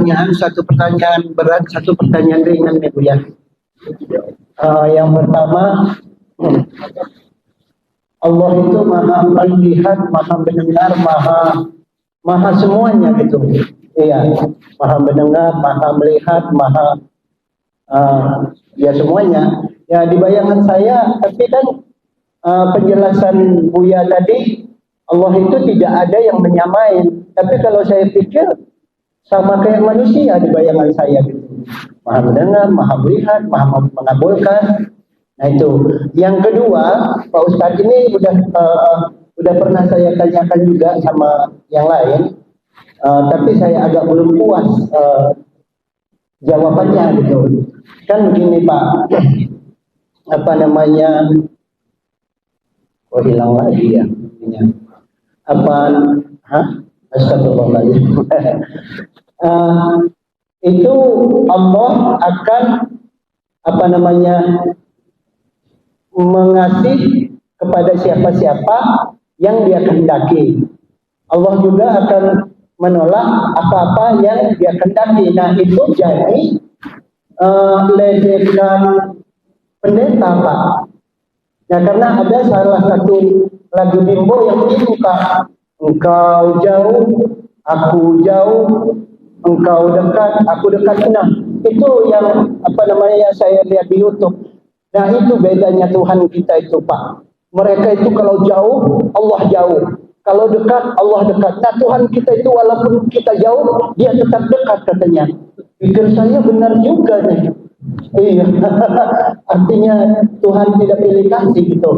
pertanyaan, satu pertanyaan berat, satu pertanyaan ringan ya Bu ya. Yang pertama, Allah itu maha melihat, maha mendengar, maha semuanya gitu. Iya, maha mendengar, maha melihat, maha ya semuanya. Ya di bayangan saya, tapi kan penjelasan Buya tadi, Allah itu tidak ada yang menyamain. Tapi kalau saya pikir sama kayak manusia di bayangan saya gitu. Maha mendengar, maha melihat, maha mengabulkan. Nah itu. Yang kedua, Pak Ustadz ini udah pernah saya tanyakan juga sama yang lain, tapi saya agak belum puas jawabannya gitu. Kan begini Pak, apa namanya? Oh hilang lagi ya. Apa? Astagfirullahaladzim. Itu Allah akan apa namanya mengasih kepada siapa-siapa yang Dia kehendaki. Allah juga akan menolak apa-apa yang Dia kehendaki. Nah itu jadi ledekan pendeta Pak. Nah karena ada salah satu lagu Bimbo yang begini Pak. Engkau jauh, aku jauh, engkau dekat, aku dekat. Nah, itu yang apa namanya saya lihat di YouTube. Nah, itu bedanya Tuhan kita itu, Pak. Mereka itu kalau jauh, Allah jauh. Kalau dekat, Allah dekat. Nah, Tuhan kita itu walaupun kita jauh, Dia tetap dekat katanya. Pikir saya benar juga nih. Iya. Artinya Tuhan tidak pilih kasih gitu.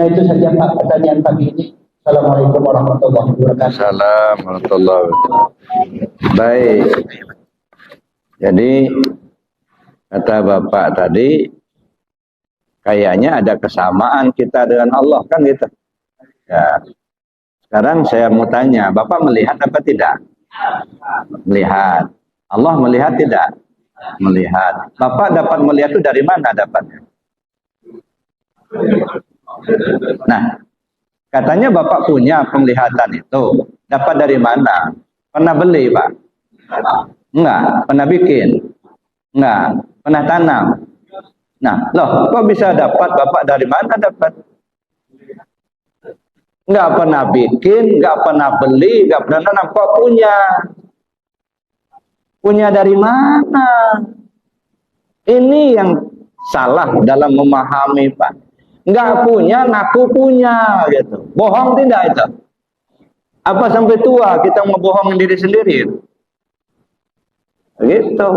Nah, itu saja Pak pertanyaan pagi ini. Assalamualaikum warahmatullahi wabarakatuh. Assalamualaikum warahmatullahi wabarakatuh. Baik. Jadi kata Bapak tadi, kayaknya ada kesamaan kita dengan Allah kan gitu. Ya. Sekarang saya mau tanya, Bapak melihat apa tidak? Melihat. Allah melihat tidak? Melihat. Bapak dapat melihat itu dari mana dapatnya? Nah, katanya Bapak punya penglihatan itu. Dapat dari mana? Pernah beli, Pak? Enggak. Pernah bikin? Enggak. Pernah tanam? Nah, loh, kok bisa dapat? Bapak dari mana dapat? Enggak pernah bikin, enggak pernah beli, enggak pernah tanam. Kok punya? Punya dari mana? Ini yang salah dalam memahami, Pak. Enggak punya, ngaku punya, gitu. Bohong tidak itu? Apa sampai tua kita mau bohongin diri sendiri? Gitu.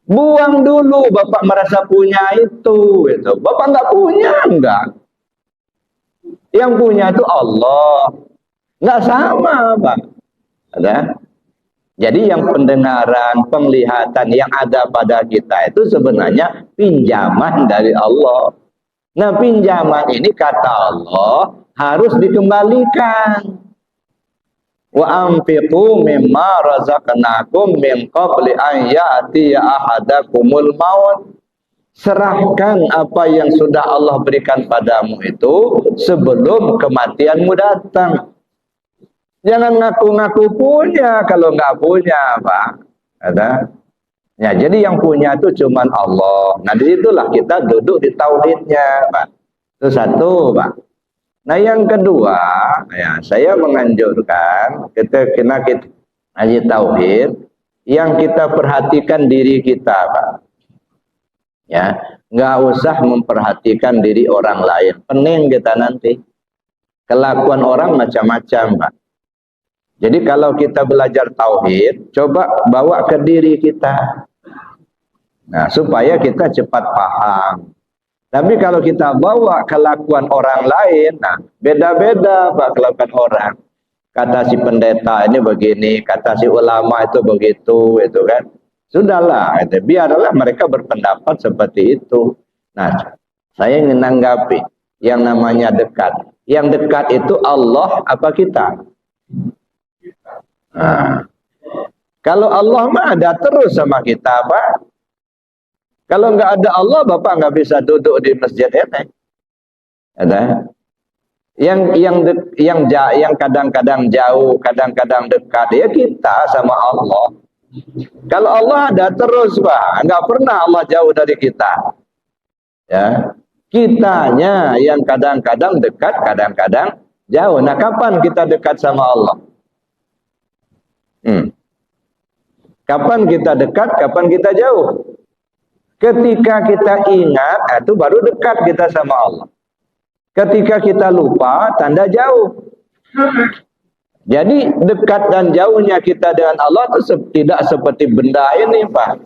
Buang dulu Bapak merasa punya itu, gitu. Bapak enggak punya, enggak. Yang punya itu Allah. Enggak sama, Pak. Ada? Jadi yang pendengaran, penglihatan yang ada pada kita itu sebenarnya pinjaman dari Allah. Nah pinjaman ini kata Allah harus dikembalikan. Wa anfiqu mimma razaqnakum min qabli an ya'tiya ahadakumul maut. Serahkan apa yang sudah Allah berikan padamu itu sebelum kematianmu datang. Jangan ngaku-ngaku punya kalau nggak punya, Pak. Ada? Ya, jadi yang punya itu cuman Allah. Nah, disitulah kita duduk di tauhidnya, Pak. Itu satu, Pak. Nah, yang kedua, ya, saya menganjurkan kita ngaji tauhid, yang kita perhatikan diri kita, Pak. Ya, nggak usah memperhatikan diri orang lain. Pening kita nanti. Kelakuan orang macam-macam, Pak. Jadi kalau kita belajar tauhid, coba bawa ke diri kita. Nah, supaya kita cepat paham. Tapi kalau kita bawa kelakuan orang lain, nah beda-beda Pak kelakuan orang. Kata si pendeta ini begini, kata si ulama itu begitu, itu kan. Sudahlah, itu biarlah mereka berpendapat seperti itu. Nah, saya ingin menanggapi yang namanya dekat. Yang dekat itu Allah apa kita? Nah, kalau Allah mah ada terus sama kita, Pak. Kalau nggak ada Allah, Bapak nggak bisa duduk di masjid ini. Ada? Yang kadang-kadang jauh, kadang-kadang dekat, ya kita sama Allah. Kalau Allah ada terus, Pak. Enggak pernah Allah jauh dari kita. Ya. Kitanya yang kadang-kadang dekat, kadang-kadang jauh. Nah, kapan kita dekat sama Allah? Kapan kita dekat, kapan kita jauh? Ketika kita ingat, itu baru dekat kita sama Allah. Ketika kita lupa, tanda jauh. Jadi dekat dan jauhnya kita dengan Allah itu tidak seperti benda ini, Pak.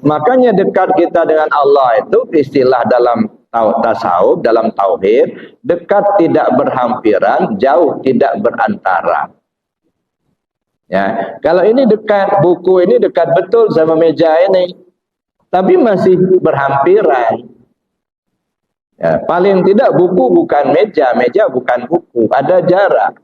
Makanya dekat kita dengan Allah itu istilah dalam tasawuf, dalam tauhid, dekat tidak berhampiran, jauh tidak berantara. Ya, kalau ini dekat, buku ini dekat betul sama meja ini, tapi masih berhampiran. Ya, paling tidak buku bukan meja, meja bukan buku, ada jarak.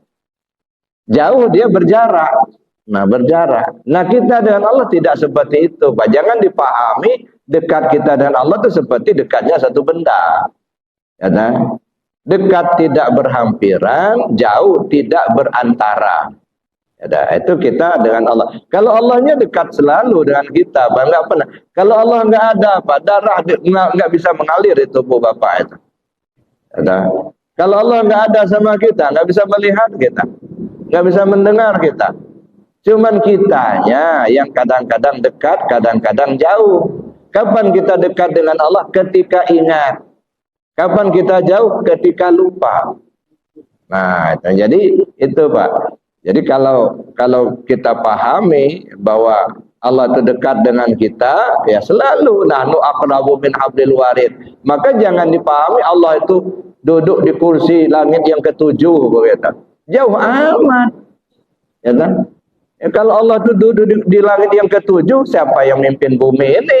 Jauh dia berjarak. Nah, berjarak. Nah, kita dengan Allah tidak seperti itu, Pak. Jangan dipahami dekat kita dengan Allah itu seperti dekatnya satu benda. Ya, nah? Dekat tidak berhampiran, jauh tidak berantara. Ya, nah? Itu kita dengan Allah. Kalau Allahnya dekat selalu dengan kita, Pak, enggak pernah. Kalau Allah enggak ada, Pak, darah enggak bisa mengalir di tubuh Bapak itu. Ya, nah? Kalau Allah enggak ada sama kita, enggak bisa melihat kita. Nggak bisa mendengar kita. Cuman kitanya yang kadang-kadang dekat, kadang-kadang jauh. Kapan kita dekat dengan Allah? Ketika ingat. Kapan kita jauh? Ketika lupa. Nah, jadi itu, Pak. Jadi kalau kita pahami bahwa Allah itu dekat dengan kita, ya selalu nahnu aqrabu min hablil warid. Maka jangan dipahami Allah itu duduk di kursi langit yang ketujuh, begitu. Jauh amat, ya kan? Ya, kalau Allah itu duduk di langit yang ketujuh, siapa yang mimpin bumi ini?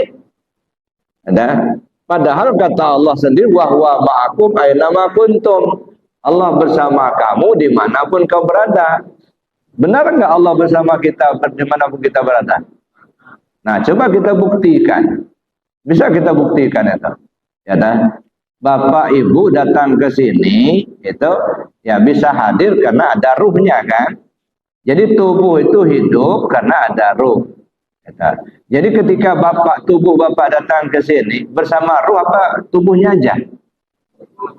Ya, padahal kata Allah sendiri, wahwa ma'akum aynama kuntum. Allah bersama kamu dimanapun kau berada. Benar enggak Allah bersama kita dimanapun kita berada? Nah, coba kita buktikan. Bisa kita buktikan itu, ya kan? Bapak Ibu datang ke sini itu ya bisa hadir karena ada ruhnya, kan? Jadi tubuh itu hidup karena ada ruh. Jadi ketika tubuh Bapak datang ke sini bersama ruh apa tubuhnya aja?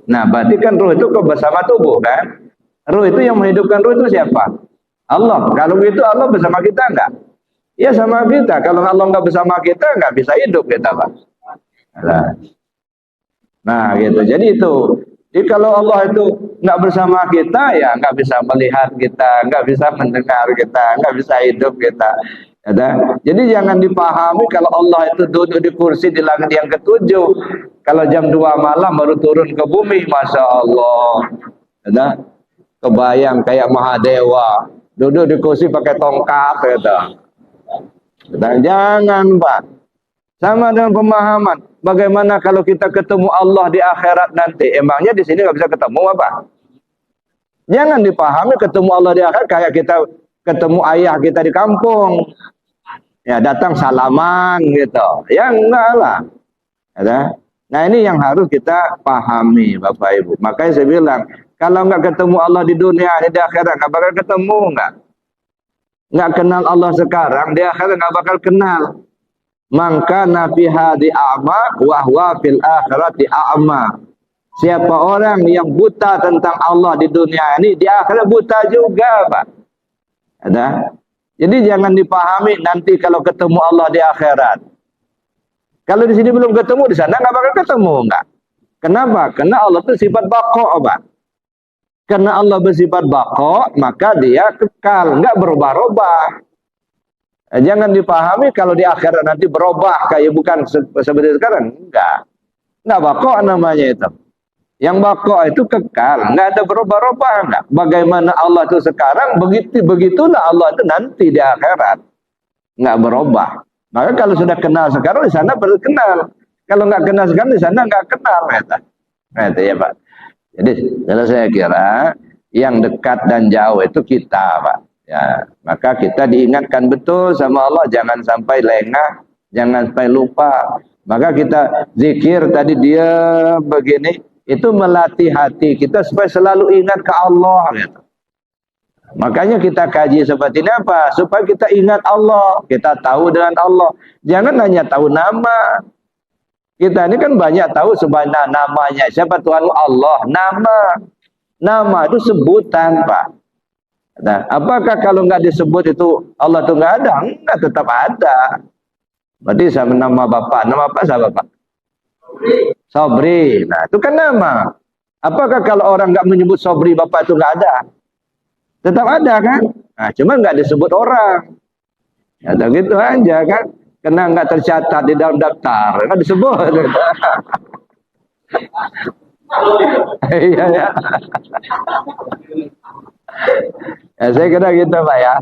Nah, berarti kan ruh itu bersama tubuh, kan? Ruh itu yang menghidupkan ruh itu siapa? Allah. Kalau begitu Allah bersama kita enggak? Ya sama kita. Kalau Allah enggak bersama kita enggak bisa hidup kita, Pak. Nah, gitu. Jadi itu. Jadi kalau Allah itu nggak bersama kita, ya nggak bisa melihat kita, nggak bisa mendengar kita, nggak bisa hidup kita. Ya, jadi jangan dipahami kalau Allah itu duduk di kursi di langit yang ketujuh. Kalau jam 2 malam baru turun ke bumi, Masya Allah. Ya, kebayang kayak Mahadewa. Duduk di kursi pakai tongkat. Ya, dan jangan, Pak. Sama dengan pemahaman. Bagaimana kalau kita ketemu Allah di akhirat nanti? Emangnya di sini nggak bisa ketemu apa? Jangan dipahami ketemu Allah di akhirat kayak kita ketemu ayah kita di kampung. Ya datang salaman gitu. Ya enggak lah. Ya, nah ini yang harus kita pahami, Bapak Ibu. Makanya saya bilang, kalau nggak ketemu Allah di dunia, di akhirat nggak bakal ketemu, nggak kenal Allah sekarang, di akhirat nggak bakal kenal. Maka nabi hadi a'ma wa huwa fil akhirati a'ma. Siapa orang yang buta tentang Allah di dunia ini, di akhirat buta juga, Pak. Ada. Jadi jangan dipahami nanti kalau ketemu Allah di akhirat. Kalau di sini belum ketemu, di sana nggak bakal ketemu, enggak. Kenapa? Karena Allah itu sifat baqo, Pak. Karena Allah bersifat baqo, maka dia kekal, enggak berubah-ubah. Jangan dipahami kalau di akhirat nanti berubah kayak bukan seperti sekarang. Enggak bako namanya itu. Yang bako itu kekal, enggak ada berubah-ubah, enggak. Bagaimana Allah itu sekarang, begitulah Allah itu nanti di akhirat. Enggak berubah. Maka kalau sudah kenal sekarang di sana baru kenal. Kalau enggak kenal sekarang di sana enggak kenal, Nah, itu ya, Pak. Jadi kalau saya kira yang dekat dan jauh itu kita, Pak. Ya, maka kita diingatkan betul sama Allah, jangan sampai lengah, jangan sampai lupa. Maka kita zikir tadi dia begini, itu melatih hati kita supaya selalu ingat ke Allah. Gitu. Makanya kita kaji seperti ini apa? Supaya kita ingat Allah, kita tahu dengan Allah. Jangan hanya tahu nama. Kita ini kan banyak tahu sebenarnya namanya. Siapa Tuhan? Allah. Nama. Nama itu sebutan, Pak. Nah, apakah kalau nggak disebut itu Allah itu nggak ada? Enggak, tetap ada. Berarti sama nama Bapak. Nama apa sama Bapak? Sobri. Nah, itu kan nama. Apakah kalau orang nggak menyebut Sobri Bapak itu nggak ada? Tetap ada kan? Nah, cuma nggak disebut orang. Ya, gitu aja kan? Karena nggak tercatat di dalam daftar, nggak disebut. Iya ya. Ya, saya kira gitu Pak ya.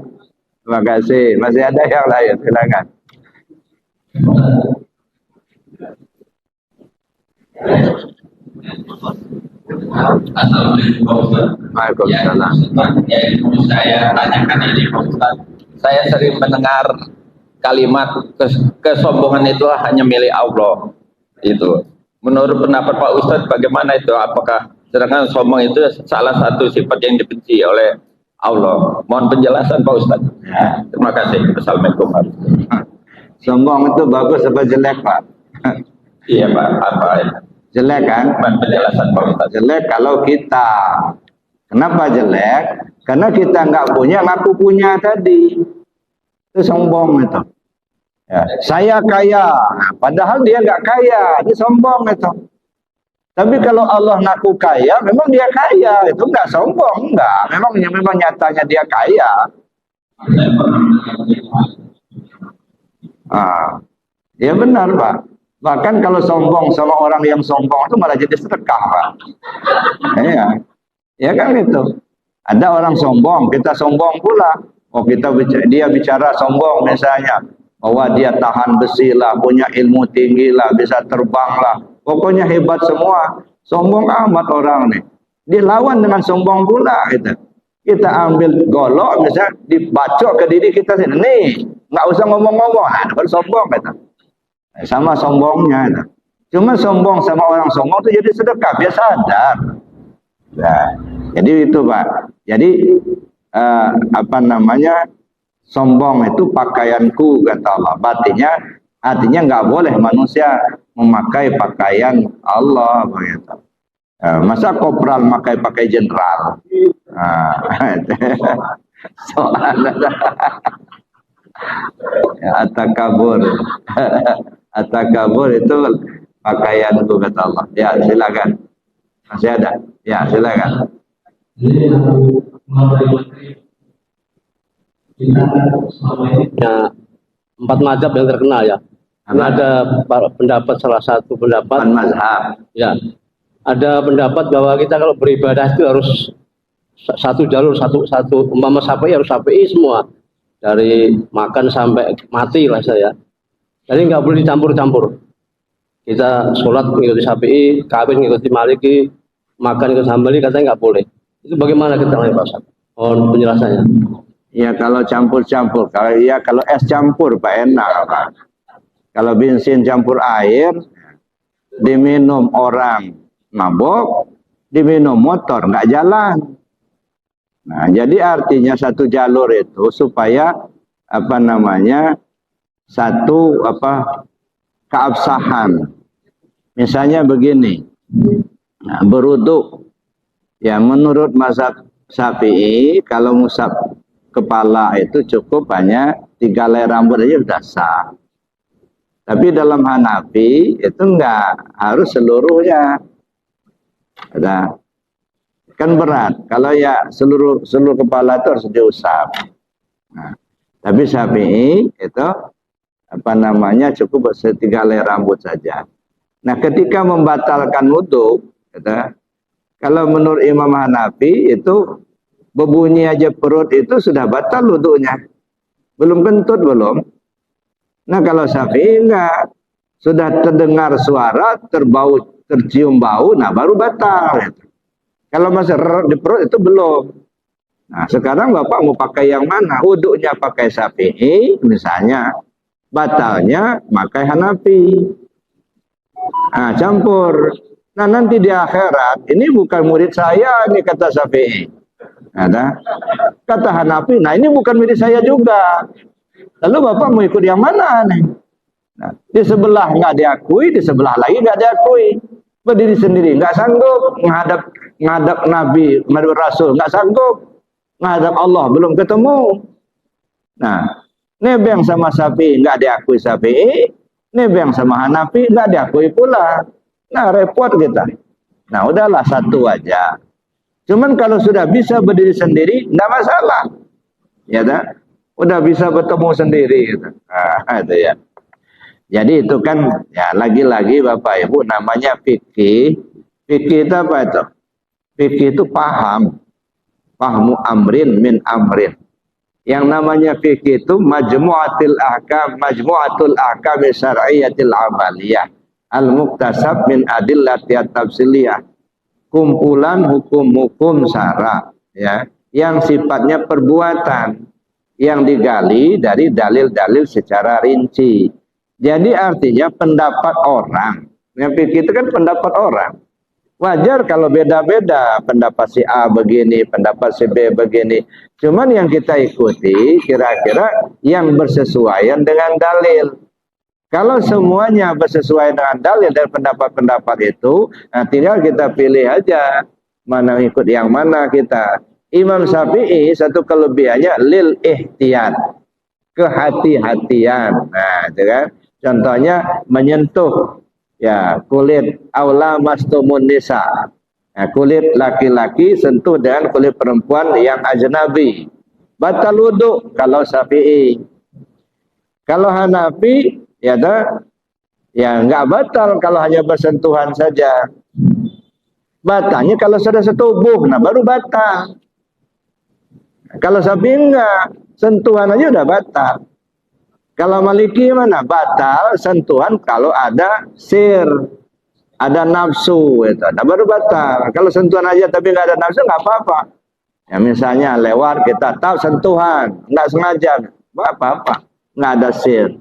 Terima kasih. Masih ada yang lain, silakan. Assalamualaikum Pak Ustaz. Waalaikumsalam. Ya, saya tanyakan ini Pak Ustaz. Saya sering mendengar kalimat kesombongan itu hanya milik Allah. Itu. Menurut pendapat Pak Ustaz bagaimana itu? Apakah sedangkan sombong itu salah satu sifat yang dibenci oleh Allah? Mohon penjelasan Pak Ustaz. Ya. Terima kasih. Assalamualaikum Pak. Sombong itu bagus apa jelek Pak? Iya Pak. Apa ya? Jelek kan? Mohon penjelasan Pak Ustaz. Jelek kalau kita. Kenapa jelek? Karena kita nggak punya, ngaku punya tadi. Itu sombong itu. Ya, saya kaya, nah, padahal dia nggak kaya, ini sombong itu. Tapi kalau Allah ngaku kaya, memang dia kaya, itu nggak sombong, nggak. Memang nyatanya dia kaya. Ah, ya benar Pak. Bahkan kalau sombong sama orang yang sombong itu malah jadi sedekah Pak. Iya, ya kan itu. Ada orang sombong, kita sombong pula. Oh dia bicara sombong misalnya. Bahwa dia tahan besi lah, punya ilmu tinggi lah, bisa terbang lah. Pokoknya hebat semua. Sombong amat orang nih. Dilawan dengan sombong pula gitu. Kita ambil golok misalnya, dibacok ke diri kita sini. Nih, nggak usah ngomong-ngomong. Nah, baru sombong gitu. Sama sombongnya gitu. Cuma sombong sama orang sombong itu jadi sedekah, dia sadar. Nah, jadi itu Pak. Jadi apa namanya? Sombong itu pakaianku kata Allah. Artinya nggak boleh manusia memakai pakaian Allah begitu. Masa kopral pakai jenderal? Soalnya atakabur. Atakabur itu pakaianku kata Allah. Ya silakan. Masih ada? Ya silakan. Ya, 4 mazhab yang terkenal ya. Ada pendapat, salah satu pendapat mazhab. Ya, ada pendapat bahwa kita kalau beribadah itu harus satu jalur, satu umpama Syafi'i harus Syafi'i semua, dari makan sampai mati lah saya. Jadi nggak boleh dicampur-campur. Kita sholat mengikuti Syafi'i, kawin mengikuti Maliki, makan mengikuti Hambali, katanya nggak boleh. Itu bagaimana kita Pak Ustaz? Mohon penjelasannya. Ya kalau campur-campur, kalau es campur Pak enak Pak. Kalau bensin campur air, diminum orang mabok, diminum motor nggak jalan. Nah jadi artinya satu jalur itu supaya apa namanya satu keabsahan. Misalnya begini, nah, beruduk, ya menurut mazhab Syafi'i kalau musab kepala itu cukup hanya 3 helai rambut aja sudah sah. Tapi dalam Hanafi itu enggak, harus seluruhnya. Ada. Kan berat. Kalau ya seluruh kepala itu harus diusap. Nah, tapi Syafi'i itu cukup 3 helai rambut saja. Nah, ketika membatalkan wudu, kalau menurut Imam Hanafi itu berbunyi aja perut itu sudah batal wudunya. Belum kentut belum. Nah kalau Syafi'i enggak. Sudah terdengar suara, tercium bau, nah baru batal. Kalau masih di perut itu belum. Nah sekarang Bapak mau pakai yang mana? Wudunya pakai Syafi'i misalnya. Batalnya pakai Hanafi. Nah campur. Nah nanti di akhirat, ini bukan murid saya, ini kata Syafi'i. Ada kata Hanafi, nah ini bukan milik saya juga. Lalu Bapak mau ikut yang mana nih? Nah, di sebelah nggak diakui, di sebelah lagi nggak diakui. Berdiri sendiri, nggak sanggup ngadap Nabi, ngadap Rasul, nggak sanggup ngadap Allah, belum ketemu. Nah, nebeng sama Syafi'i nggak diakui Syafi'i, nebeng sama Hanafi nggak diakui pula. Nah, repot kita. Nah, udahlah satu aja. Cuman kalau sudah bisa berdiri sendiri, nggak masalah. Ya dah, udah bisa bertemu sendiri. Gitu. Nah, itu ya. Jadi itu kan ya lagi-lagi Bapak Ibu namanya fikih. Fikih itu apa itu? Fikih itu paham. Fahmu amrin min amrin. Yang namanya fikih itu majmu'atul ahkam syar'iyyatil amaliyah. Al-muktasab min adillatiyat tafsiliyah. Kumpulan hukum-hukum syara, ya, yang sifatnya perbuatan yang digali dari dalil-dalil secara rinci. Jadi artinya pendapat orang, yang fikih itu kan pendapat orang. Wajar kalau beda-beda, pendapat si A begini, pendapat si B begini. Cuman yang kita ikuti kira-kira yang bersesuaian dengan dalil. Kalau semuanya bersesuaian dengan dalil dan pendapat-pendapat itu, nah tinggal kita pilih aja mana ikut yang mana kita. Imam Syafi'i satu kelebihannya lil ihtiyat, kehati-hatian. Nah, itu kan. Contohnya menyentuh ya kulit aula mastumun nisa. Nah, kulit laki-laki sentuh dengan kulit perempuan yang ajnabi. Batal wudu kalau Syafi'i. Kalau Hanafi ya dah ya enggak batal kalau hanya bersentuhan saja. Batalnya kalau sudah setubuh, nah baru batal. Kalau Syafi'i enggak, sentuhan aja udah batal. Kalau Maliki mana? Batal sentuhan kalau ada sir, ada nafsu, itu. Nah, baru batal. Kalau sentuhan aja tapi nggak ada nafsu nggak apa-apa. Ya misalnya lewat kita tahu sentuhan, nggak sengaja, nggak apa-apa, nggak ada sir.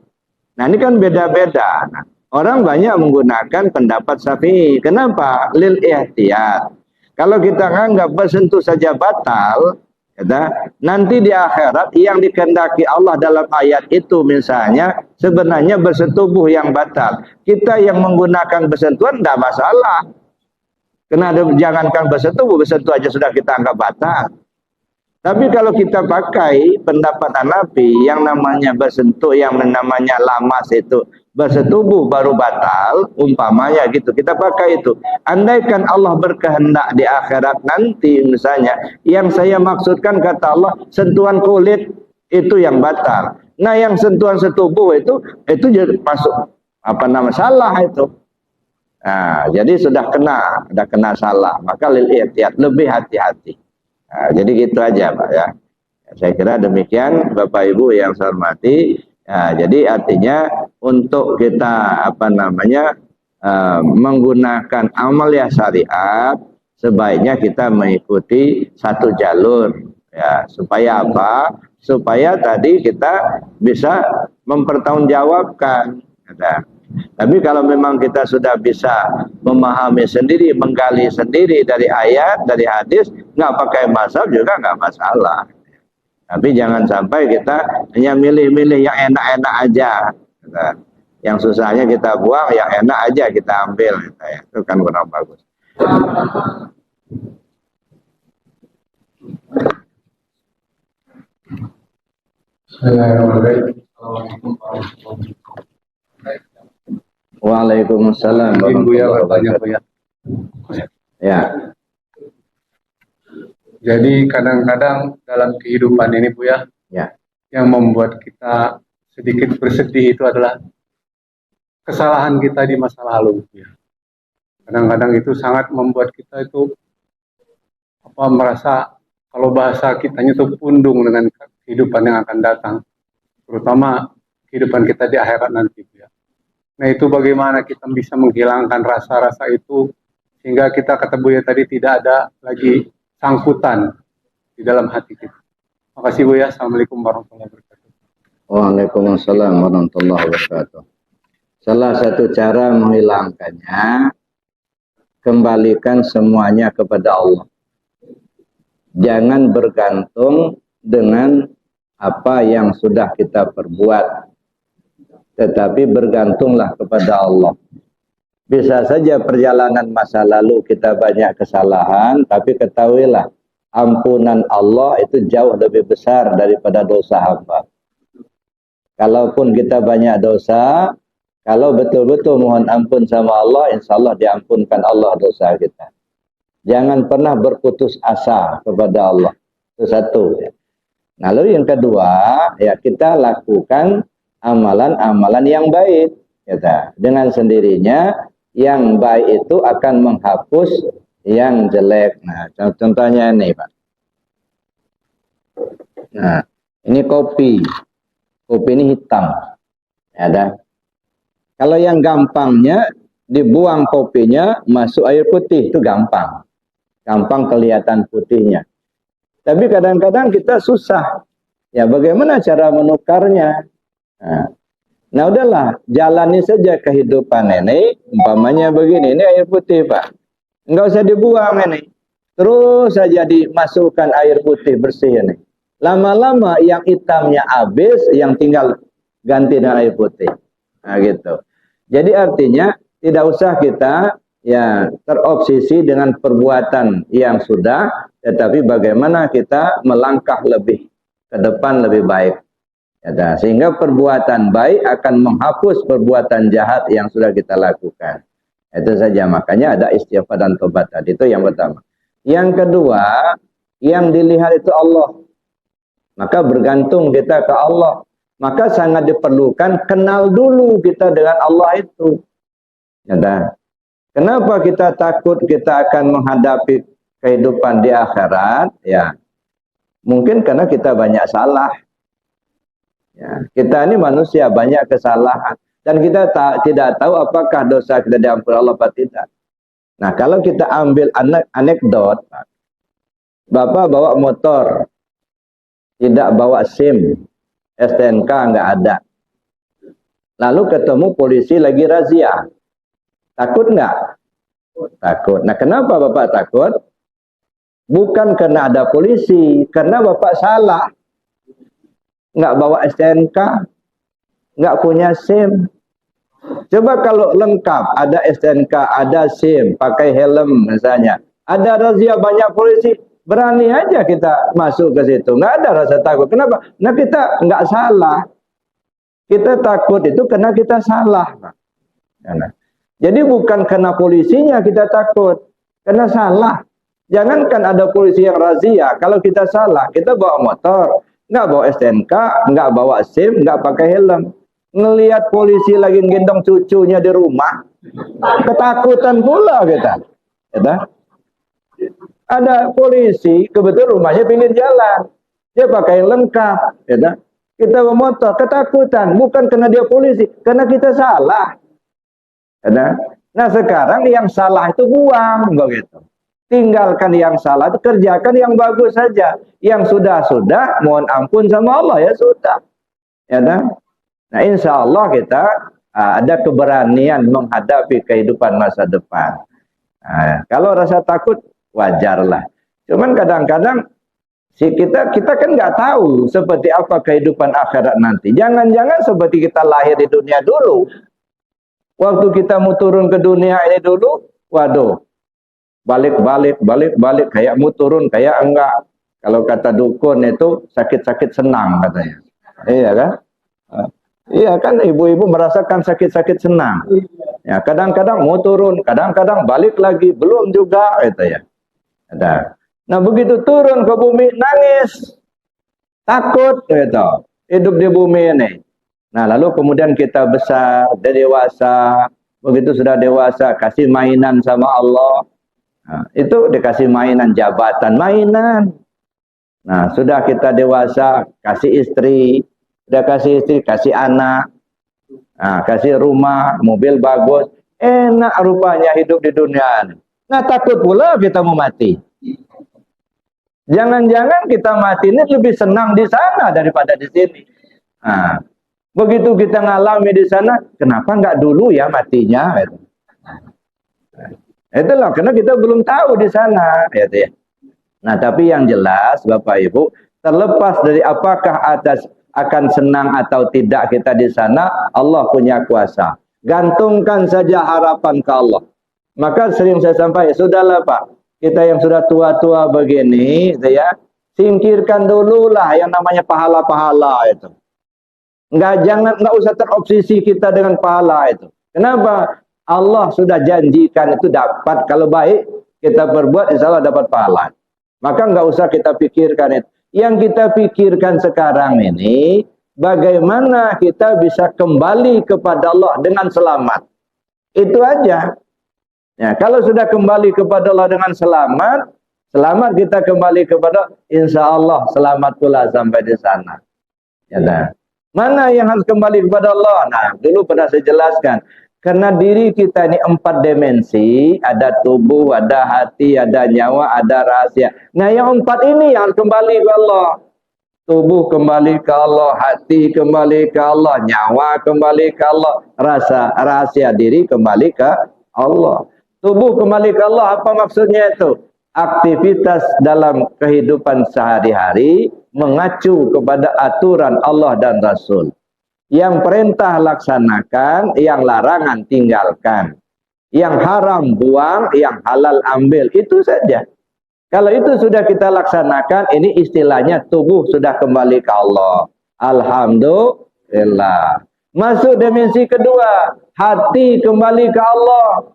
Nah ini kan beda-beda. Nah, orang banyak menggunakan pendapat Syafi'i. Kenapa? Lil ihtiyat. Kalau kita nganggap bersentuh saja batal, ya, nanti di akhirat yang dikehendaki Allah dalam ayat itu misalnya sebenarnya bersetubuh yang batal. Kita yang menggunakan bersentuhan tidak masalah. Karena jangankan bersetubuh aja sudah kita anggap batal. Tapi kalau kita pakai pendapat Hanafi yang namanya bersentuh, yang namanya lamas itu bersetubuh baru batal, umpamanya gitu. Kita pakai itu. Andaikan Allah berkehendak di akhirat nanti misalnya, yang saya maksudkan kata Allah, sentuhan kulit itu yang batal. Nah, yang sentuhan setubuh itu jadi masuk salah itu. Nah, jadi sudah kena salah. Maka lil ihtiyat, lebih hati-hati. Nah, jadi gitu aja Pak ya. Saya kira demikian Bapak Ibu yang saya hormati. Nah, jadi artinya untuk kita menggunakan amalia syariat sebaiknya kita mengikuti satu jalur ya. Supaya apa? Supaya tadi kita bisa mempertanggungjawabkan. Tapi kalau memang kita sudah bisa memahami sendiri, menggali sendiri dari ayat, dari hadis, nggak pakai mazhab juga nggak masalah. Tapi jangan sampai kita hanya milih-milih yang enak-enak aja. Yang susahnya kita buang, yang enak aja kita ambil. Itu kan kurang bagus. Waalaikumsalam. Ya. Jadi kadang-kadang dalam kehidupan ini Bu ya, yang membuat kita sedikit bersedih itu adalah kesalahan kita di masa lalu. Bu ya. Kadang-kadang itu sangat membuat kita itu merasa kalau bahasa kitanya itu pundung dengan kehidupan yang akan datang, terutama kehidupan kita di akhirat nanti. Bu ya. Nah itu bagaimana kita bisa menghilangkan rasa-rasa itu sehingga kita kata Buya tadi tidak ada lagi sangkutan di dalam hati kita. Makasih Bu ya. Assalamualaikum warahmatullahi wabarakatuh. Waalaikumsalam warahmatullahi wabarakatuh. Salah satu cara menghilangkannya, kembalikan semuanya kepada Allah. Jangan bergantung dengan apa yang sudah kita perbuat, tetapi bergantunglah kepada Allah. Bisa saja perjalanan masa lalu kita banyak kesalahan, tapi ketahuilah ampunan Allah itu jauh lebih besar daripada dosa hamba. Kalaupun kita banyak dosa, kalau betul-betul mohon ampun sama Allah, insya Allah diampunkan Allah dosa kita. Jangan pernah berputus asa kepada Allah. Itu satu. Lalu yang kedua, ya kita lakukan amalan-amalan yang baik. Ya, dengan sendirinya yang baik itu akan menghapus yang jelek. Nah, contohnya ini, Pak. Nah, ini kopi. Kopi ini hitam. Ada. Kalau yang gampangnya dibuang kopinya, masuk air putih, itu gampang. Gampang kelihatan putihnya. Tapi kadang-kadang kita susah. Ya, bagaimana cara menukarnya? Nah, udahlah, jalani saja kehidupan ini. Umpamanya begini, ini air putih, Pak. Enggak usah dibuang ini. Terus saja dimasukkan air putih bersih ini. Lama-lama yang hitamnya habis, yang tinggal ganti dengan air putih. Nah, gitu. Jadi artinya tidak usah kita ya terobsesi dengan perbuatan yang sudah, tetapi bagaimana kita melangkah lebih ke depan lebih baik. Ya, sehingga perbuatan baik akan menghapus perbuatan jahat yang sudah kita lakukan. Itu saja, makanya ada istighfar dan tobat tadi. Itu yang pertama. Yang kedua, yang dilihat itu Allah. Maka bergantung kita ke Allah. Maka sangat diperlukan kenal dulu kita dengan Allah itu. Ya, kenapa kita takut kita akan menghadapi kehidupan di akhirat? Ya, mungkin karena kita banyak salah. Ya, kita ini manusia banyak kesalahan dan kita tidak tahu apakah dosa kita diampuni Allah atau tidak. Nah, kalau kita ambil anekdot, Bapak bawa motor, tidak bawa SIM, STNK nggak ada. Lalu ketemu polisi lagi razia, takut nggak? Takut. Nah, kenapa Bapak takut? Bukan karena ada polisi, karena Bapak salah. Nggak bawa STNK, nggak punya SIM. Coba kalau lengkap, ada STNK, ada SIM, pakai helm misalnya. Ada razia banyak polisi, berani aja kita masuk ke situ. Nggak ada rasa takut. Kenapa? Nah, kita nggak salah. Kita takut itu karena kita salah. Nah, jadi bukan karena polisinya kita takut, karena salah. Jangankan ada polisi yang razia, kalau kita salah, kita bawa motor, nggak bawa STNK, nggak bawa SIM, nggak pakai helm. Ngelihat polisi lagi gendong cucunya di rumah, ketakutan pula kita. Ada polisi, kebetulan rumahnya pinggir jalan. Dia pakai lengkap. Kita bawa motor, ketakutan. Bukan karena dia polisi, karena kita salah. Nah, sekarang yang salah itu buang. Begitu. Tinggalkan yang salah, itu kerjakan yang bagus saja. Yang sudah-sudah, mohon ampun sama Allah, ya sudah. Nah, insya Allah kita ada keberanian menghadapi kehidupan masa depan. Nah, kalau rasa takut, wajarlah. Cuman kadang-kadang kita kan nggak tahu seperti apa kehidupan akhirat nanti. Jangan-jangan seperti kita lahir di dunia dulu. Waktu kita mau turun ke dunia ini dulu, waduh, balik, kayak mau turun, kayak enggak. Kalau kata dukun itu sakit-sakit senang katanya. Iya kan? Iya kan, ibu-ibu merasakan sakit-sakit senang. Ya, kadang-kadang mau turun, kadang-kadang balik lagi, belum juga gitu ya. Nah, begitu turun ke bumi nangis, takut gitu, hidup di bumi ini. Nah, lalu kemudian kita besar, dewasa, begitu sudah dewasa kasih mainan sama Allah. Nah, itu dikasih mainan jabatan, mainan. Nah, sudah kita dewasa kasih istri, udah kasih istri, kasih anak, nah, kasih rumah, mobil bagus, enak rupanya hidup di dunia ini. Nah, takut pula kita mau mati. Jangan-jangan kita mati ini lebih senang di sana daripada di sini. Nah, begitu kita ngalami di sana, kenapa nggak dulu ya matinya? Itulah karena kita belum tahu di sana. Nah, tapi yang jelas Bapak Ibu, terlepas dari apakah akan senang atau tidak kita di sana, Allah punya kuasa. Gantungkan saja harapan ke Allah. Maka sering saya sampaikan, sudahlah Pak, kita yang sudah tua-tua begini, gitu ya, singkirkan dululah yang namanya pahala-pahala itu. Nggak usah terobsesi kita dengan pahala itu. Kenapa? Allah sudah janjikan itu dapat, kalau baik kita berbuat, insya Allah dapat pahala. Maka nggak usah kita pikirkan itu. Yang kita pikirkan sekarang ini, bagaimana kita bisa kembali kepada Allah dengan selamat. Itu aja. Ya, kalau sudah kembali kepada Allah dengan selamat, selamat kita kembali kepada Allah, insya Allah selamat pula sampai di sana. Ya, nah. Mana yang harus kembali kepada Allah? Nah, dulu pernah saya jelaskan. Karena diri kita ini 4 dimensi, ada tubuh, ada hati, ada nyawa, ada rahasia. Nah, yang 4 ini yang harus kembali ke Allah. Tubuh kembali ke Allah, hati kembali ke Allah, nyawa kembali ke Allah, rahasia diri kembali ke Allah. Tubuh kembali ke Allah, apa maksudnya itu? Aktivitas dalam kehidupan sehari-hari mengacu kepada aturan Allah dan Rasul. Yang perintah laksanakan, yang larangan tinggalkan. Yang haram buang, yang halal ambil. Itu saja. Kalau itu sudah kita laksanakan, ini istilahnya tubuh sudah kembali ke Allah. Alhamdulillah. Masuk dimensi kedua, hati kembali ke Allah.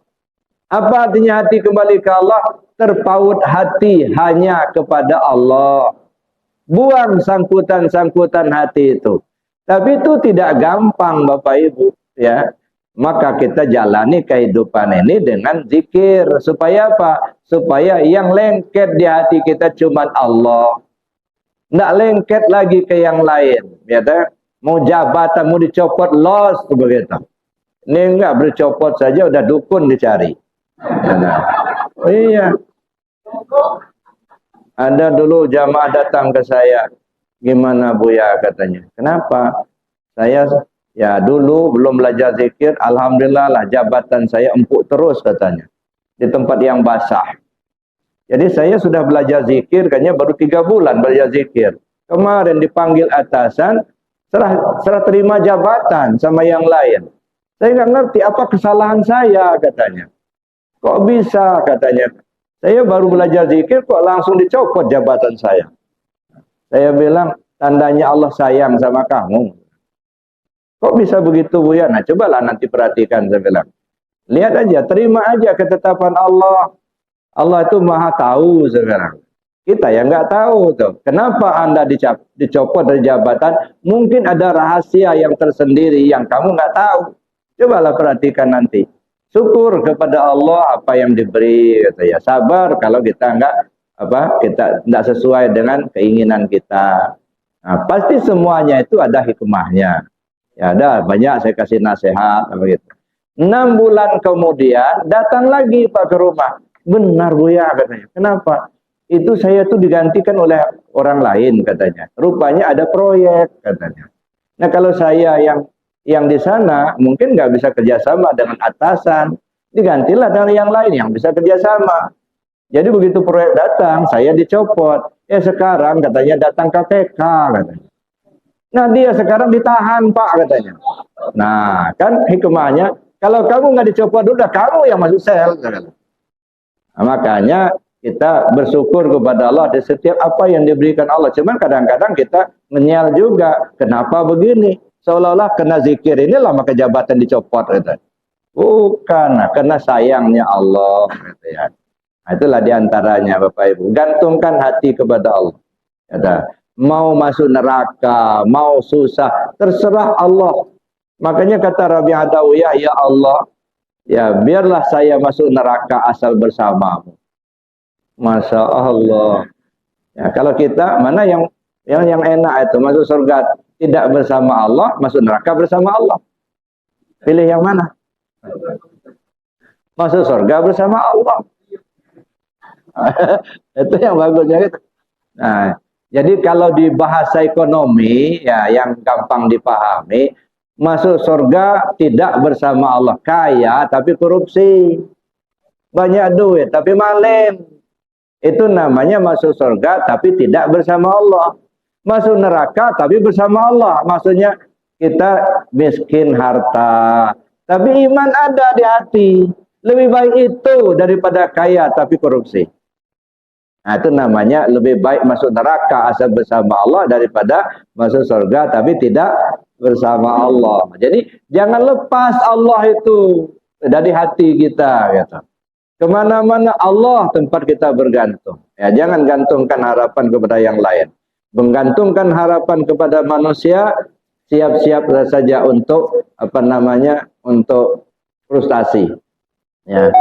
Apa artinya hati kembali ke Allah? Terpaut hati hanya kepada Allah. Buang sangkutan-sangkutan hati itu. Tapi itu tidak gampang Bapak Ibu, ya. Maka kita jalani kehidupan ini dengan zikir. Supaya apa? Supaya yang lengket di hati kita cuma Allah. Tidak lengket lagi ke yang lain. Ya, mau jabatan, mau dicopot, lost begitu. Ini enggak bercopot saja, udah dukun dicari. Nah, oh iya. Ada dulu jamaah datang ke saya. Gimana Buya katanya? Kenapa? Saya ya dulu belum belajar zikir. Alhamdulillah lah jabatan saya empuk terus katanya. Di tempat yang basah. Jadi saya sudah belajar zikir. Kayaknya baru 3 bulan belajar zikir. Kemarin dipanggil atasan. Serah terima jabatan sama yang lain. Saya nggak ngerti apa kesalahan saya katanya. Kok bisa katanya. Saya baru belajar zikir kok langsung dicopot jabatan saya. Saya bilang tandanya Allah sayang sama kamu. Kok bisa begitu Buya? Nah cobalah nanti perhatikan saya bilang. Lihat aja, terima aja ketetapan Allah. Allah itu maha tahu saya bilang. Kita yang nggak tahu tuh. Kenapa Anda dicopot dari jabatan? Mungkin ada rahasia yang tersendiri yang kamu nggak tahu. Cobalah perhatikan nanti. Syukur kepada Allah apa yang diberi, gitu ya. Sabar kalau kita kita tidak sesuai dengan keinginan kita. Nah, pasti semuanya itu ada hikmahnya. Ya ada banyak saya kasih nasihat begitu. 6 bulan kemudian datang lagi Pak ke rumah. Benar Buya katanya. Kenapa? Itu saya tuh digantikan oleh orang lain katanya. Rupanya ada proyek katanya. Nah kalau saya yang di sana mungkin nggak bisa kerjasama dengan atasan, digantilah dengan yang lain yang bisa kerjasama. Jadi begitu proyek datang, saya dicopot. Sekarang katanya datang KPK katanya. Nah dia sekarang ditahan Pak katanya. Nah kan hikmahnya, kalau kamu nggak dicopot dulu, kamu yang masuk sel. Nah, makanya kita bersyukur kepada Allah di setiap apa yang diberikan Allah. Cuman kadang-kadang kita menyel juga, kenapa begini? Seolah-olah kena zikir inilah maka jabatan dicopot gitu. Bukan, karena sayangnya Allah gitu ya. Nah, itulah diantaranya Bapak Ibu. Gantungkan hati kepada Allah. Gitu. Mau masuk neraka, mau susah, terserah Allah. Makanya kata Rabi Adawiyah, ya Allah, ya biarlah saya masuk neraka asal bersamamu. Masya Allah. Ya, kalau kita mana yang enak itu masuk surga tidak bersama Allah, masuk neraka bersama Allah. Pilih yang mana? Masuk surga bersama Allah. Itu yang bagusnya itu. Nah, jadi kalau di bahasa ekonomi ya yang gampang dipahami, masuk surga tidak bersama Allah, kaya tapi korupsi. Banyak duit tapi maling. Itu namanya masuk surga tapi tidak bersama Allah. Masuk neraka tapi bersama Allah. Maksudnya kita miskin harta, tapi iman ada di hati. Lebih baik itu daripada kaya tapi korupsi. Nah, itu namanya lebih baik masuk neraka asal bersama Allah daripada masuk surga tapi tidak bersama Allah. Jadi jangan lepas Allah itu dari hati kita. Gitu. Kemana-mana Allah tempat kita bergantung. Ya, jangan gantungkan harapan kepada yang lain. Menggantungkan harapan kepada manusia, siap-siap saja untuk untuk frustasi. Ya.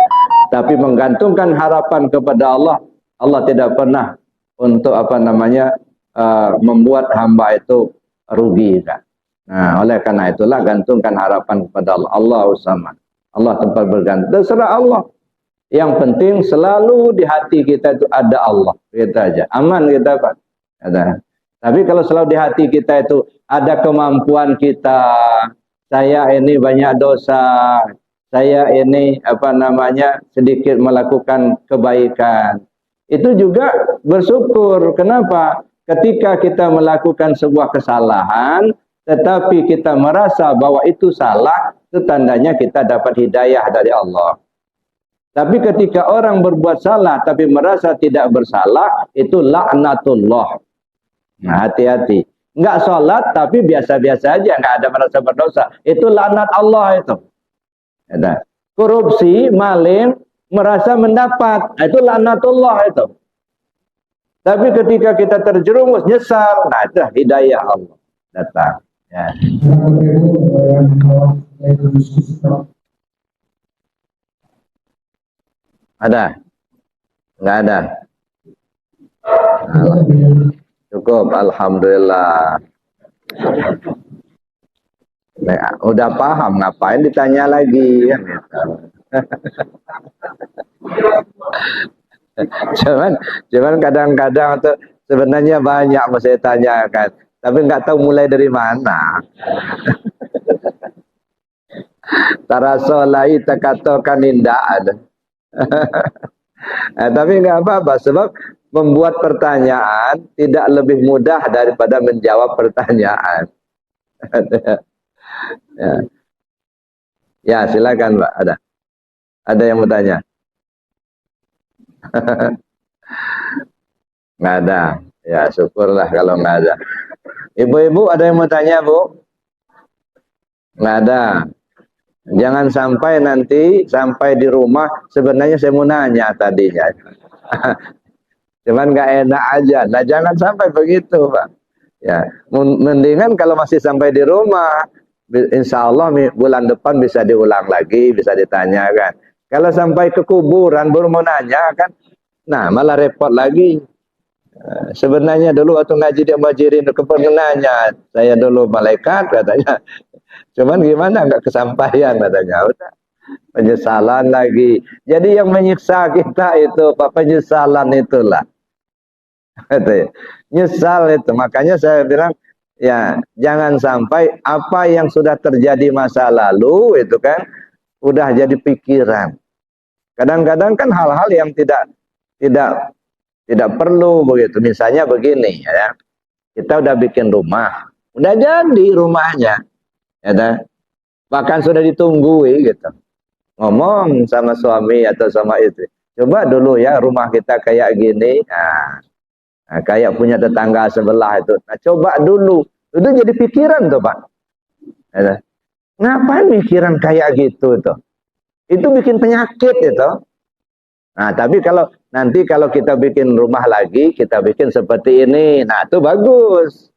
Tapi menggantungkan harapan kepada Allah, Allah tidak pernah untuk membuat hamba itu rugi. Kan? Nah, oleh karena itulah gantungkan harapan kepada Allah. Allahu Samad. Allah tempat bergantung. Terserah Allah. Yang penting selalu di hati kita itu ada Allah. Kita aja. Aman kita, Pak. Ada. Tapi kalau selalu di hati kita itu ada kemampuan kita. Saya ini banyak dosa. Saya ini sedikit melakukan kebaikan. Itu juga bersyukur. Kenapa? Ketika kita melakukan sebuah kesalahan, tetapi kita merasa bahwa itu salah, itu tandanya kita dapat hidayah dari Allah. Tapi ketika orang berbuat salah, tapi merasa tidak bersalah, itu laknatullah. Nah, hati-hati. Enggak sholat, tapi biasa-biasa aja, enggak ada merasa berdosa. Itu laknat Allah itu. Ada. Korupsi, maling, merasa mendapat. Itu laknatullah itu. Tapi ketika kita terjerumus, nyesal, nah itu hidayah Allah datang. Ya. Ada? Enggak ada? Cukup, alhamdulillah. Nah, udah paham, ngapain ditanya lagi kan? cuman kadang-kadang tuh sebenarnya banyak mau saya tanyakan, tapi nggak tahu mulai dari mana. Tarasolai takatokan indah ada. Tapi nggak apa-apa, sebab membuat pertanyaan tidak lebih mudah daripada menjawab pertanyaan. Ya, silakan Pak. Ada yang mau tanya? Nggak ada. Ya, syukurlah kalau nggak ada. Ibu-ibu ada yang mau tanya, Bu? Nggak ada. Jangan sampai nanti sampai di rumah sebenarnya saya mau nanya tadinya. Cuman nggak enak aja. Nah, jangan sampai begitu, Pak. Ya, mendingan kalau masih sampai di rumah, insya Allah bulan depan bisa diulang lagi, bisa ditanyakan. Kalau sampai ke kuburan baru mau nanya kan, nah malah repot lagi. Sebenarnya dulu waktu ngaji dia majirin nanya, saya dulu malaikat katanya. Cuman gimana nggak kesampaian katanya. Udah penyesalan lagi. Jadi yang menyiksa kita itu Pak, penyesalan itulah. Nyesal itu. Makanya saya bilang ya jangan sampai apa yang sudah terjadi masa lalu itu kan udah jadi pikiran. Kadang-kadang kan hal-hal yang tidak perlu begitu. Misalnya begini ya. Kita udah bikin rumah. Udah jadi rumahnya. Ya, bahkan sudah ditunggu gitu. Ngomong sama suami atau sama istri. Coba dulu ya rumah kita kayak gini. Nah, kayak punya tetangga sebelah itu. Nah, coba dulu. Itu jadi pikiran tuh Pak. Ya, ngapain pikiran kayak gitu tuh? Itu bikin penyakit itu. Nah, tapi nanti kalau kita bikin rumah lagi, kita bikin seperti ini. Nah, itu bagus.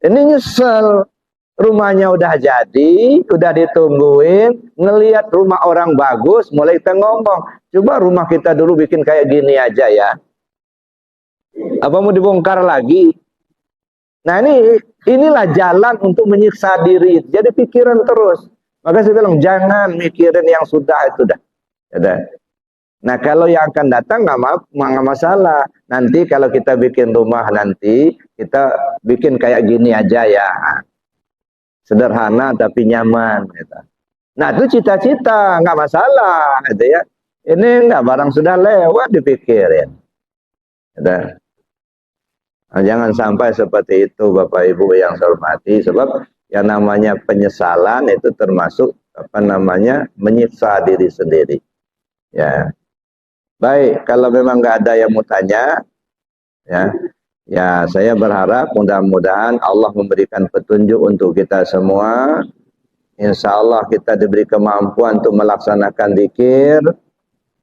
Ini nyesel. Rumahnya udah jadi, udah ditungguin, ngelihat rumah orang bagus, mulai kita ngomong, coba rumah kita dulu bikin kayak gini aja ya. Apa mau dibongkar lagi? Nah inilah jalan untuk menyiksa diri. Jadi pikiran terus. Maka saya bilang jangan mikirin yang sudah itu dah. Nah kalau yang akan datang nggak masalah. Nanti kalau kita bikin rumah nanti kita bikin kayak gini aja ya. Sederhana tapi nyaman gitu. Nah itu cita-cita nggak masalah gitu ya. Ini nggak barang sudah lewat dipikirin. Dan jangan sampai seperti itu Bapak Ibu yang saya hormati, sebab yang namanya penyesalan itu termasuk menyiksa diri sendiri. Ya. Baik, kalau memang nggak ada yang mau tanya, ya saya berharap mudah-mudahan Allah memberikan petunjuk untuk kita semua. Insya Allah kita diberi kemampuan untuk melaksanakan zikir.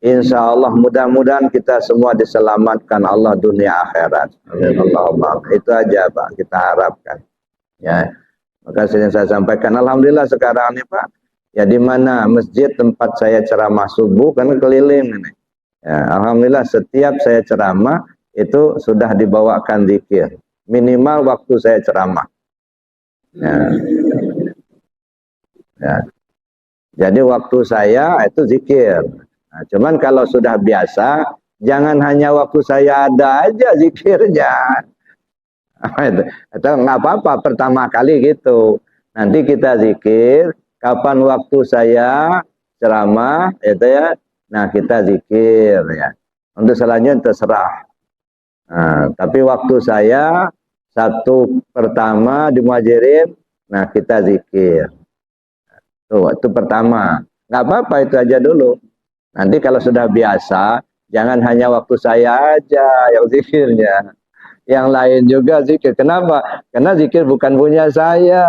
Insya Allah mudah-mudahan kita semua diselamatkan Allah dunia akhirat. Amin Allahumma. Itu aja Pak kita harapkan. Ya, maka saya sampaikan. Alhamdulillah sekarang ini Pak, ya di mana masjid tempat saya ceramah subuh kan keliling ini. Ya, alhamdulillah setiap saya ceramah itu sudah dibawakan zikir. Minimal waktu saya ceramah. Ya. Jadi waktu saya itu zikir. Nah, cuman kalau sudah biasa, jangan hanya waktu saya ada aja zikirnya. Atau nggak apa-apa pertama kali gitu. Nanti kita zikir, kapan waktu saya ceramah, itu ya. Nah kita zikir ya. Untuk selanjutnya terserah. Nah, tapi waktu saya satu pertama di Muhajirin, nah kita zikir. Tuh, itu pertama. Nggak apa-apa itu aja dulu. Nanti kalau sudah biasa, jangan hanya waktu saya aja yang zikirnya. Yang lain juga zikir. Kenapa? Karena zikir bukan punya saya,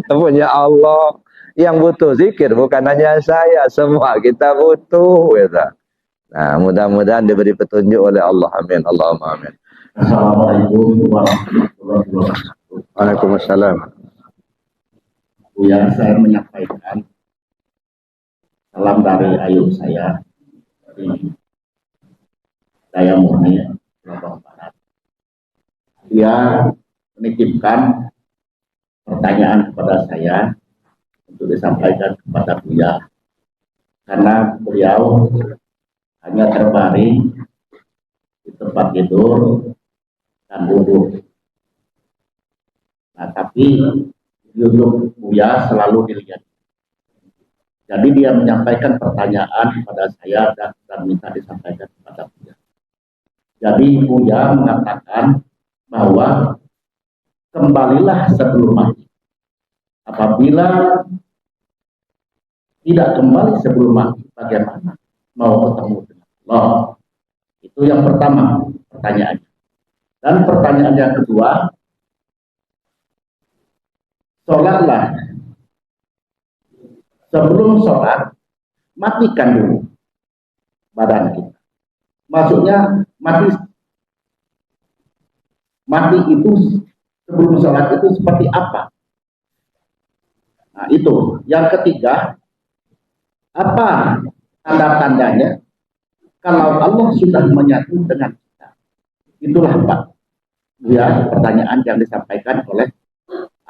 punya Allah. Yang butuh zikir bukan hanya saya, semua kita butuh. Gitu. Nah, mudah-mudahan diberi petunjuk oleh Allah. Amin. Allahumma amin. Assalamualaikum warahmatullahi wabarakatuh. Waalaikumsalam. Yang saya menyampaikan salam dari ayub saya dari Daya Murni, Lombok Barat. Dia menitipkan pertanyaan kepada saya untuk disampaikan kepada Buya, karena beliau hanya terbaring di tempat tidur dan duduk. Nah, tapi YouTube Buya selalu dilihat. Jadi dia menyampaikan pertanyaan kepada saya dan minta disampaikan kepada Buya. Jadi Buya mengatakan bahwa kembalilah sebelum mati. Apabila tidak kembali sebelum mati, bagaimana mau ketemu dengan Allah? Itu yang pertama pertanyaannya. Dan pertanyaan yang kedua, sholatlah. Sebelum sholat, matikan dulu badan kita. Maksudnya mati itu sebelum sholat itu seperti apa? Nah itu. Yang ketiga, apa tanda-tandanya kalau Allah sudah menyatu dengan kita? Itulah Pak Buya pertanyaan yang disampaikan oleh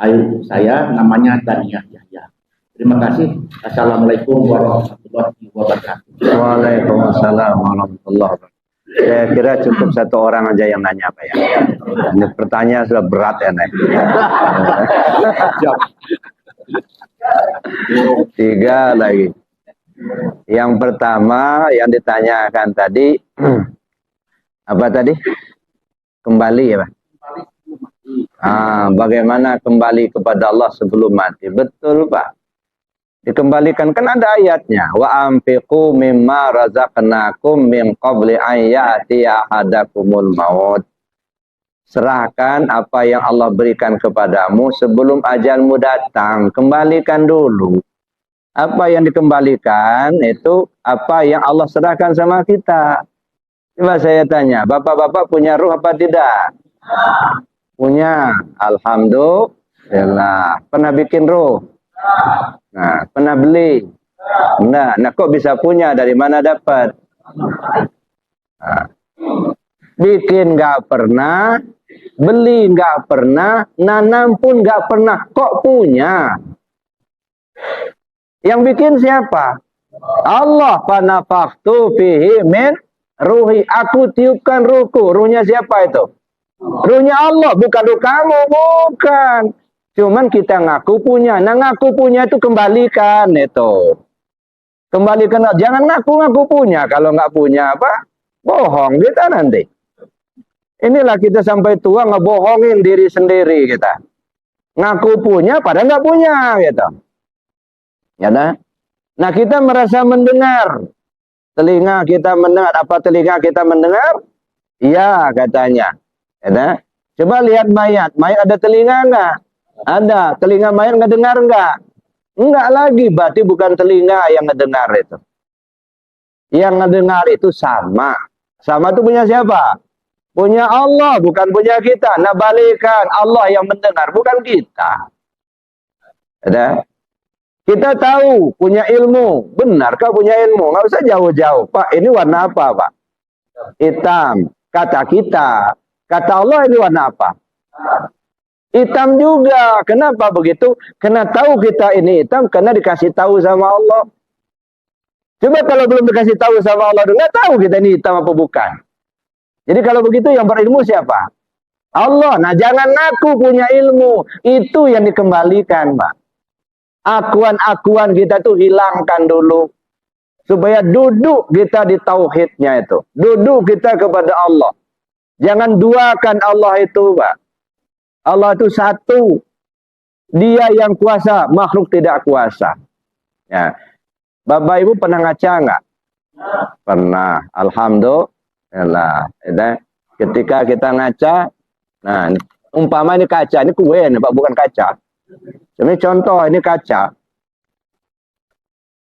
ayub saya, namanya Daniyah Yahya. Terima kasih. Assalamualaikum warahmatullahi wabarakatuh. Waalaikumsalam warahmatullahi wabarakatuh. Saya kira cukup satu orang aja yang nanya Pak ya. Ini pertanyaan sudah berat ya Nek. Tiga lagi. Yang pertama yang ditanyakan tadi apa tadi? Kembali ya Pak. Bagaimana kembali kepada Allah sebelum mati? Betul Pak. Dikembalikan, kan ada ayatnya, wa anfiqu mimma razaqnakum min qabli an ya'tiya ahadakumul maut. Serahkan apa yang Allah berikan kepadamu sebelum ajalmu datang. Kembalikan dulu. Apa yang dikembalikan itu apa yang Allah serahkan sama kita. Coba saya tanya, bapak-bapak punya ruh apa tidak? Punya. Alhamdulillah. Pernah bikin ruh? Nah, pernah beli? Nah, kok bisa punya? Dari mana dapat? Nah, bikin nggak pernah, beli nggak pernah, nanam pun nggak pernah. Kok punya? Yang bikin siapa? Allah. Fanafaktu fihi min ruhi. Aku tiupkan ruhku. Ruhnya siapa itu? Ruhnya Allah, bukan ruh kamu, bukan. Cuman kita ngaku punya. Nah ngaku punya itu kembalikan itu. Kembalikan. Jangan ngaku punya. Kalau nggak punya apa? Bohong kita nanti. Inilah kita sampai tua ngebohongin diri sendiri kita. Ngaku punya padahal nggak punya gitu. Ya dah. Nah, kita merasa mendengar. Telinga kita mendengar. Apa telinga kita mendengar? Iya katanya. Ya dah. Coba lihat mayat. Mayat ada telinga enggak? Ada. Telinga mayat ngedengar enggak? Enggak lagi. Berarti bukan telinga yang ngedengar itu. Yang ngedengar itu sama. Sama itu punya siapa? Punya Allah, bukan punya kita. Nah, balikan Allah yang mendengar, bukan kita. Ada? Kita tahu, punya ilmu. Benarkah punya ilmu? Nggak usah jauh-jauh. Pak, ini warna apa, Pak? Hitam. Kata kita. Kata Allah ini warna apa? Hitam juga. Kenapa begitu? Karena tahu kita ini hitam, karena dikasih tahu sama Allah. Coba kalau belum dikasih tahu sama Allah, nggak tahu kita ini hitam apa bukan. Jadi kalau begitu yang berilmu siapa? Allah. Nah, jangan ngaku punya ilmu. Itu yang dikembalikan, Pak. Akuan-akuan kita tuh hilangkan dulu. Supaya duduk kita di tauhidnya itu. Duduk kita kepada Allah. Jangan duakan Allah itu, Pak. Allah itu satu. Dia yang kuasa, makhluk tidak kuasa. Ya. Bapak Ibu pernah ngaca nggak? Pernah. Alhamdulillah. Ketika kita ngaca, nah umpama ini kaca, ini kue nih Pak, bukan kaca. Ini contoh, ini kaca.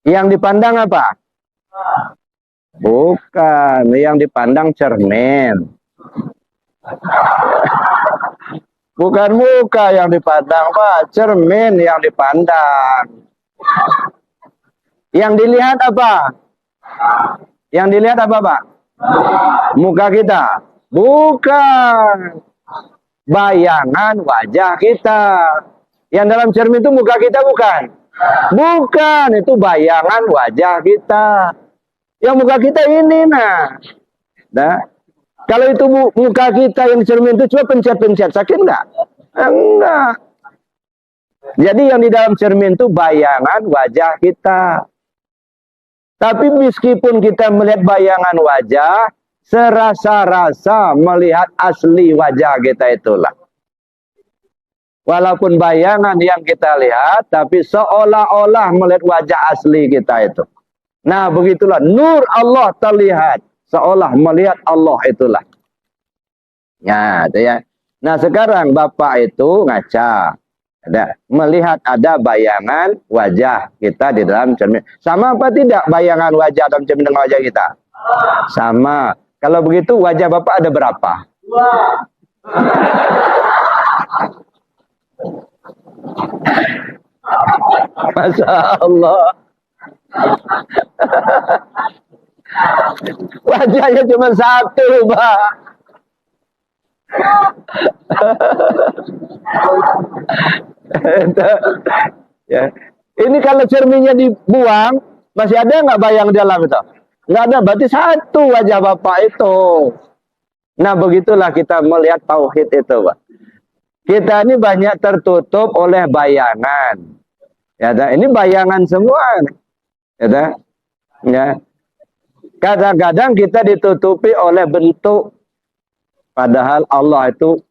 Yang dipandang apa? Bukan, yang dipandang cermin. Bukan muka yang dipandang, Pak, cermin yang dipandang. Yang dilihat apa? Yang dilihat apa, Pak? Muka kita. Bukan. Bayangan wajah kita. Yang dalam cermin itu muka kita bukan? Bukan. Itu bayangan wajah kita. Yang muka kita ini, nah. Kalau itu muka kita yang cermin itu, coba pencet-pencet. Sakit nggak? Enggak. Jadi yang di dalam cermin itu bayangan wajah kita. Tapi meskipun kita melihat bayangan wajah, serasa-rasa melihat asli wajah kita itulah. Walaupun bayangan yang kita lihat, tapi seolah-olah melihat wajah asli kita itu. Nah, begitulah. Nur Allah terlihat. Seolah melihat Allah itulah. Ya, itu ya. Nah, sekarang Bapak itu ngaca. Melihat ada bayangan wajah kita di dalam cermin. Sama apa tidak bayangan wajah dalam cermin dengan wajah kita? Sama. Kalau begitu wajah Bapak ada berapa? Masya Allah. Wajahnya cuma satu, Pak. Ya. Ini kalau cerminnya dibuang, masih ada nggak bayang dalam itu? Nggak ada, berarti satu wajah Bapak itu. Nah, begitulah kita melihat tauhid itu, Pak. Kita ini banyak tertutup oleh bayangan. Ya, ini bayangan semua. Ya, ya. Kadang-kadang kita ditutupi oleh bentuk. Padahal Allah itu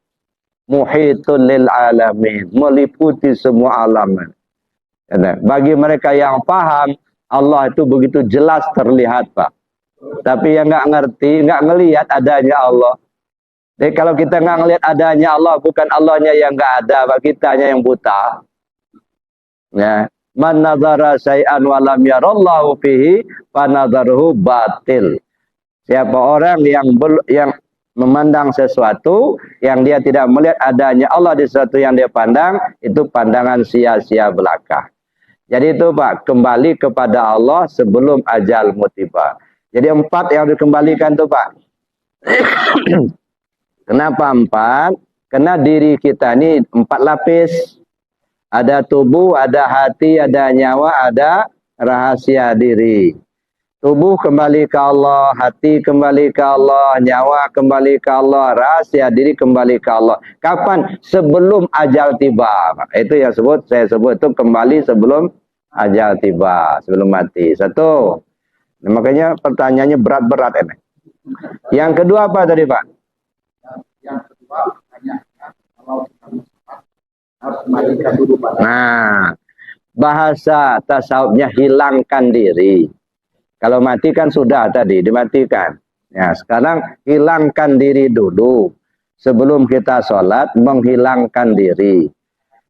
muhitun lil alamin, meliputi semua alam. Bagi mereka yang paham, Allah itu begitu jelas terlihat, Pak. Tapi yang nggak ngerti, nggak ngelihat adanya Allah. Jadi kalau kita nggak ngelihat adanya Allah, bukan Allahnya yang nggak ada, Pak, kitanya yang buta. Ya, man nazara syai'an wa lam yarallahu fihi fa nadharuhu batil. Siapa orang yang memandang sesuatu yang dia tidak melihat adanya Allah di sesuatu yang dia pandang, itu pandangan sia-sia belaka. Jadi itu, Pak, kembali kepada Allah sebelum ajalmu tiba. Jadi 4 yang dikembalikan tuh, Pak. Kenapa 4? Karena diri kita ini 4 lapis. Ada tubuh, ada hati, ada nyawa, ada rahasia diri. Tubuh kembali ke Allah, hati kembali ke Allah, nyawa kembali ke Allah, rahasia diri kembali ke Allah. Kapan? Sebelum ajal tiba. Itu yang saya sebut itu kembali sebelum ajal tiba, sebelum mati. Satu. Nah, makanya pertanyaannya berat-berat ini. Yang kedua apa tadi, Pak? Yang kedua pertanyaannya, kalau kita sholat harus matikan dulu badan. Nah, bahasa tasawufnya hilangkan diri. Kalau mati kan sudah tadi dimatikan. Ya, sekarang hilangkan diri dulu. Sebelum kita sholat, menghilangkan diri.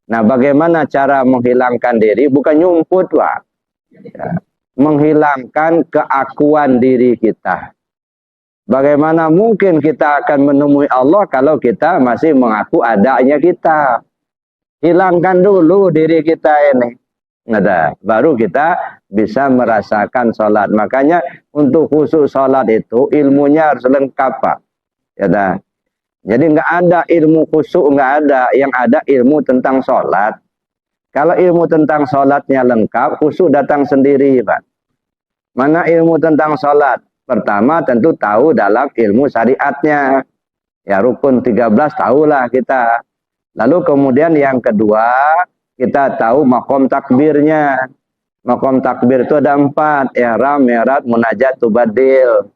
Nah, bagaimana cara menghilangkan diri? Bukan nyumput, Pak. Ya, menghilangkan keakuan diri kita. Bagaimana mungkin kita akan menemui Allah kalau kita masih mengaku adanya kita? Hilangkan dulu diri kita ini. Ada, baru kita bisa merasakan sholat. Makanya untuk khusus sholat itu ilmunya harus lengkap, Pak. Ya, dah. Jadi nggak ada ilmu khusyuk, nggak ada. Yang ada ilmu tentang sholat. Kalau ilmu tentang sholatnya lengkap, khusyuk datang sendiri, Pak. Mana ilmu tentang sholat? Pertama tentu tahu dalam ilmu syariatnya. Ya rukun 13 tahulah kita. Lalu kemudian yang kedua, kita tahu makom takbirnya. Makom takbir itu ada 4. Ihram, mi'raj, munajat, tubadil.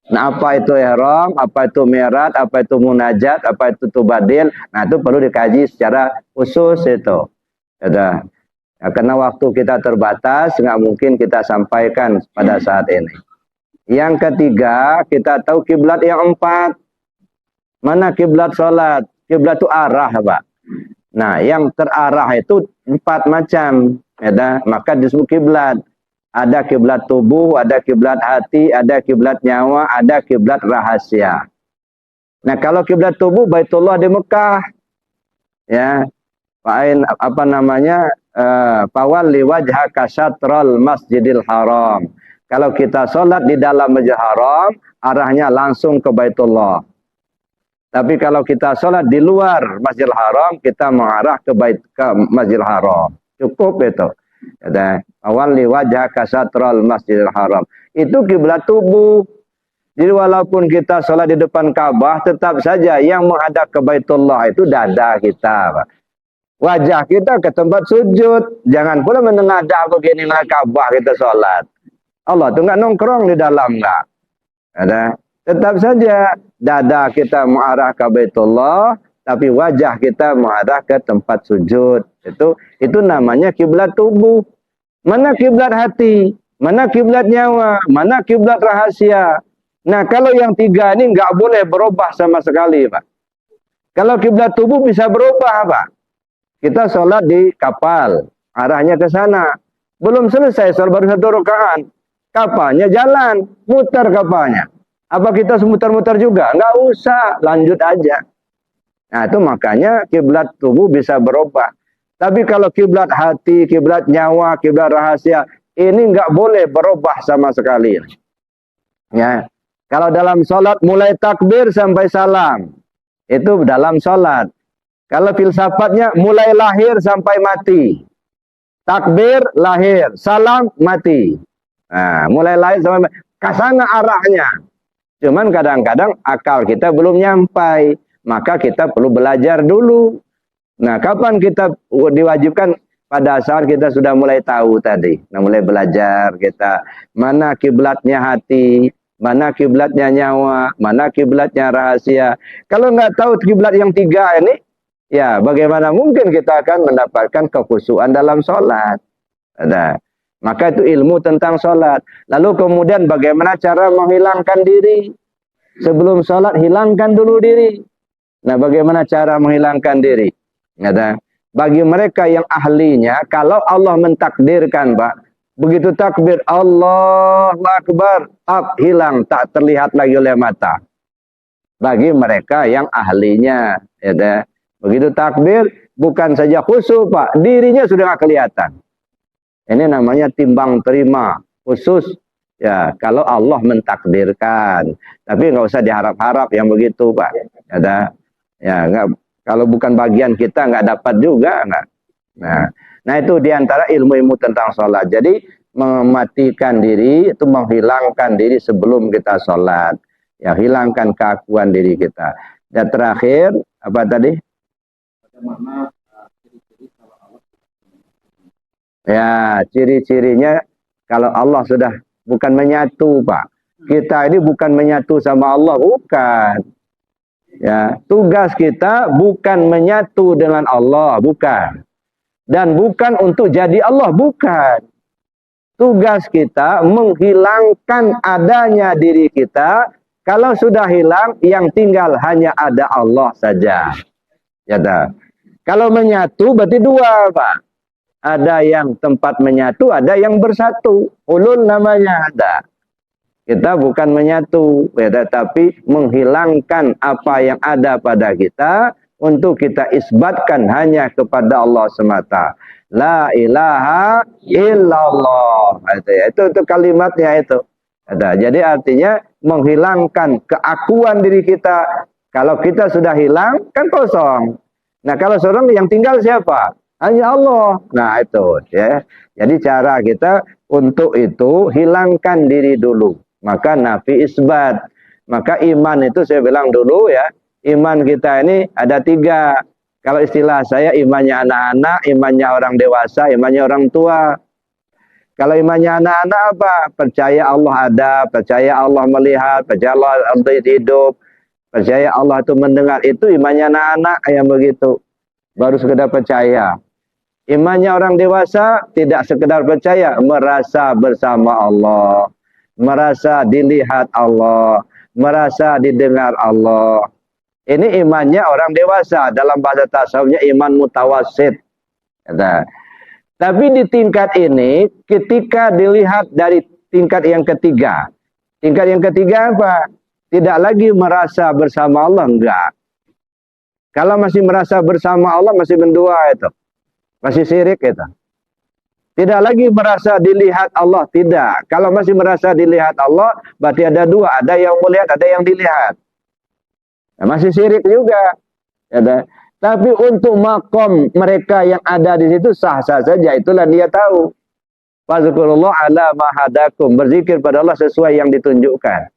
Nah, apa itu ihram, apa itu mi'raj, apa itu munajat, apa itu tubadil. Nah, itu perlu dikaji secara khusus itu. Ya, ya, karena waktu kita terbatas, nggak mungkin kita sampaikan pada saat ini. Yang ketiga, kita tahu kiblat yang 4. Mana kiblat sholat? Kiblat itu arah, Pak. Nah, yang terarah itu 4 macam. Ya, maka disebut kiblat. Ada kiblat tubuh, ada kiblat hati, ada kiblat nyawa, ada kiblat rahasia. Nah, kalau kiblat tubuh Baitullah di Mekah. Ya. Apa namanya? Fawalli wajhaka syatrul Masjidil Haram. Kalau kita sholat di dalam Masjidil Haram, arahnya langsung ke Baitullah. Tapi kalau kita sholat di luar Masjidil Haram, kita mengarah ke Masjidil Haram. Cukup itu. Awalli wajhaka syatrul Masjidil Haram. Itu kiblat tubuh. Jadi walaupun kita sholat di depan Ka'bah, tetap saja yang menghadap ke Baitullah itu dada kita, Pak. Wajah kita ke tempat sujud. Jangan pula menengadah begini dengan Ka'bah kita sholat. Allah itu nggak nongkrong di dalam, nggak. Ada. Tetap saja dada kita mengarah ke Baitullah, tapi wajah kita mengarah ke tempat sujud. Itu namanya kiblat tubuh. Mana kiblat hati? Mana kiblat nyawa? Mana kiblat rahasia? Nah, kalau yang 3 ini nggak boleh berubah sama sekali, Pak. Kalau kiblat tubuh bisa berubah, Pak. Kita sholat di kapal, arahnya ke sana. Belum selesai sholat, baru 1 rakaat. Kapalnya jalan, muter kapalnya. Apa kita semuter-muter juga? Nggak usah, lanjut aja. Nah, itu makanya kiblat tubuh bisa berubah. Tapi kalau kiblat hati, kiblat nyawa, kiblat rahasia, ini nggak boleh berubah sama sekali. Ya. Kalau dalam sholat mulai takbir sampai salam, itu dalam sholat. Kalau filsafatnya mulai lahir sampai mati. Takbir, lahir. Salam, mati. Nah, mulai lahir sampai mati. Kesana arahnya. Cuman kadang-kadang akal kita belum nyampai. Maka kita perlu belajar dulu. Nah, kapan kita diwajibkan? Pada saat kita sudah mulai tahu tadi. Nah, mulai belajar kita. Mana kiblatnya hati. Mana kiblatnya nyawa. Mana kiblatnya rahasia. Kalau nggak tahu kiblat yang 3 ini. Ya, bagaimana mungkin kita akan mendapatkan kekhusyuan dalam sholat? Ada. Maka itu ilmu tentang sholat. Lalu kemudian bagaimana cara menghilangkan diri? Sebelum sholat, hilangkan dulu diri. Nah, bagaimana cara menghilangkan diri? Ada. Bagi mereka yang ahlinya, kalau Allah mentakdirkan, Pak, begitu takbir, Allahu Akbar, hilang, tak terlihat lagi oleh mata. Bagi mereka yang ahlinya, ya. Begitu takbir, bukan saja khusyuk, Pak, dirinya sudah nggak kelihatan. Ini namanya timbang terima khusus. Ya, kalau Allah mentakdirkan. Tapi nggak usah diharap-harap yang begitu, Pak. Ada, ya, nggak. Kalau bukan bagian kita nggak dapat juga, nggak. Nah itu diantara ilmu-ilmu tentang sholat. Jadi mematikan diri itu menghilangkan diri sebelum kita sholat. Ya, hilangkan keakuan diri kita. Dan terakhir apa tadi? Bagaimana ciri-ciri kalau Allah? Ya, ciri-cirinya kalau Allah sudah bukan menyatu, Pak. Kita ini bukan menyatu sama Allah, bukan. Ya, tugas kita bukan menyatu dengan Allah, bukan. Dan bukan untuk jadi Allah, bukan. Tugas kita menghilangkan adanya diri kita. Kalau sudah hilang, yang tinggal hanya ada Allah saja. Ya, dah. Kalau menyatu berarti dua, Pak. Ada yang tempat menyatu, ada yang bersatu. Ulul namanya ada. Kita bukan menyatu, ya, tetapi menghilangkan apa yang ada pada kita untuk kita isbatkan hanya kepada Allah semata. La ilaha illallah. Itu kalimatnya itu. Jadi artinya menghilangkan keakuan diri kita. Kalau kita sudah hilang, kan kosong. Nah, kalau seorang yang tinggal siapa? Hanya Allah. Nah, itu ya. Jadi cara kita untuk itu hilangkan diri dulu. Maka nafi isbat. Maka iman itu saya bilang dulu ya. Iman kita ini ada 3. Kalau istilah saya imannya anak-anak, imannya orang dewasa, imannya orang tua. Kalau imannya anak-anak apa? Percaya Allah ada, percaya Allah melihat, percaya Allah hidup, percaya Allah itu mendengar. Itu imannya anak-anak yang begitu. Baru sekedar percaya. Imannya orang dewasa tidak sekedar percaya, merasa bersama Allah. Merasa dilihat Allah, merasa didengar Allah. Ini imannya orang dewasa. Dalam bahasa tasawufnya iman mutawasid. Tapi di tingkat ini, ketika dilihat dari tingkat yang ketiga. Tingkat yang ketiga apa? Tidak lagi merasa bersama Allah, enggak. Kalau masih merasa bersama Allah, masih mendua itu. Masih syirik itu. Tidak lagi merasa dilihat Allah, tidak. Kalau masih merasa dilihat Allah, berarti ada 2. Ada yang melihat, ada yang dilihat. Nah, masih syirik juga. Ya, tapi untuk makom mereka yang ada di situ sah-sah saja. Itulah dia tahu. Fazkurullah ala mahadakum. Berzikir pada Allah sesuai yang ditunjukkan.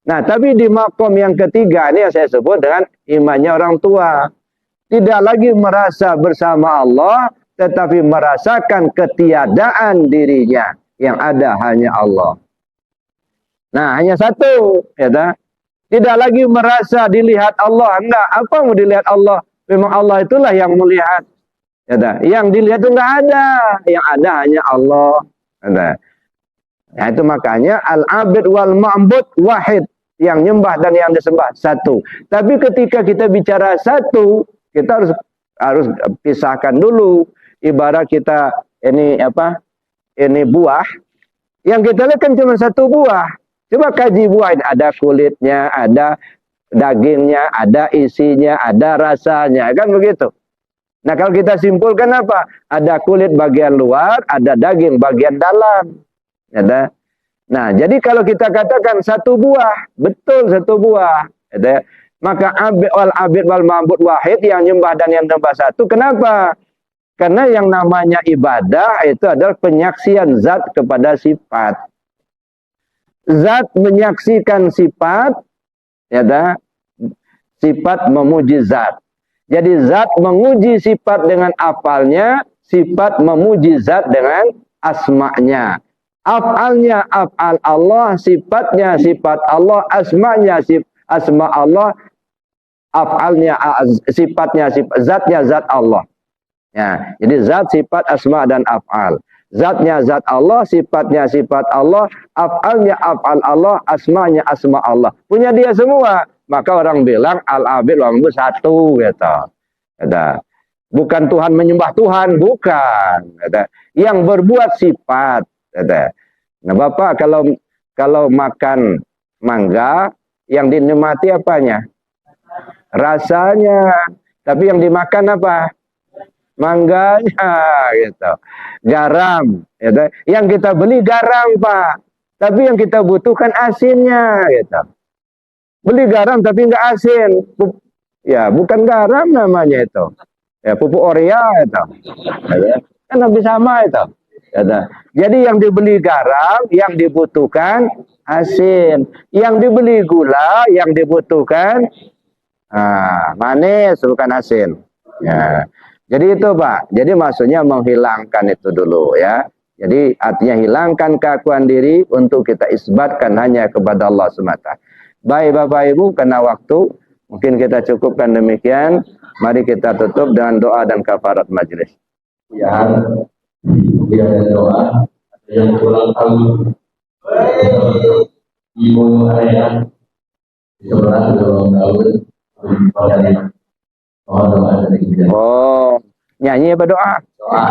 Nah, tapi di makom yang ketiga ini yang saya sebut dengan imannya orang tua. Tidak lagi merasa bersama Allah, tetapi merasakan ketiadaan dirinya. Yang ada hanya Allah. Nah, hanya satu. Ya, tidak lagi merasa dilihat Allah. Enggak, apa mau dilihat Allah? Memang Allah itulah yang melihat. Ya, yang dilihat itu enggak ada. Yang ada hanya Allah. Ya, itu makanya al-abid wal ma'bud wahid. Yang nyembah dan yang disembah satu. Tapi ketika kita bicara satu, kita harus pisahkan dulu. Ibarat kita ini apa? Ini buah. Yang kita lihat kan cuma satu buah. Coba kaji buah ini, ada kulitnya, ada dagingnya, ada isinya, ada rasanya, kan begitu. Nah, kalau kita simpulkan apa? Ada kulit bagian luar, ada daging bagian dalam. Ada. Nah, jadi kalau kita katakan satu buah, betul satu buah. Ada. Maka abid wal ma'bud wahid, yang nyembah dan yang nyembah satu. Kenapa? Karena yang namanya ibadah itu adalah penyaksian zat kepada sifat. Zat menyaksikan sifat, ya, sifat memuji zat. Jadi zat menguji sifat dengan afalnya, sifat memuji zat dengan asma'nya. Af'alnya af'al Allah, sifatnya sifat Allah, asma'nya asma Allah, af'alnya sifatnya zatnya zat Allah. Ya, jadi zat, sifat, asma dan af'al. Zatnya zat Allah, sifatnya sifat Allah, af'alnya af'al Allah, asmanya asma Allah. Punya dia semua. Maka orang bilang al-abid wal ma'bud satu gitu. Bukan Tuhan menyembah Tuhan, bukan. Yang berbuat sifat. Nah, Bapak kalau makan mangga, yang dinikmati apanya? Rasanya. Tapi yang dimakan apa? Mangganya, gitu. Garam, gitu. Yang kita beli garam, Pak. Tapi yang kita butuhkan asinnya, gitu. Beli garam tapi nggak asin. Ya, bukan garam namanya itu. Ya, pupuk urea itu. Kan lebih sama itu. Gitu. Jadi yang dibeli garam, yang dibutuhkan asin. Yang dibeli gula, yang dibutuhkan manis, bukan asin. Ya. Jadi itu Pak, jadi maksudnya menghilangkan itu dulu ya. Jadi artinya hilangkan keakuan diri untuk kita isbatkan hanya kepada Allah semata. Baik Bapak Ibu, karena waktu Mungkin kita cukupkan demikian. Mari kita tutup dengan doa dan kafarat majelis. Ya, ada doa, ada yang ulang tahun, ibu ayah, di sebelah ada ulang tahun, mohon doa dari kita. Oh, nyanyi apa doa? Doa.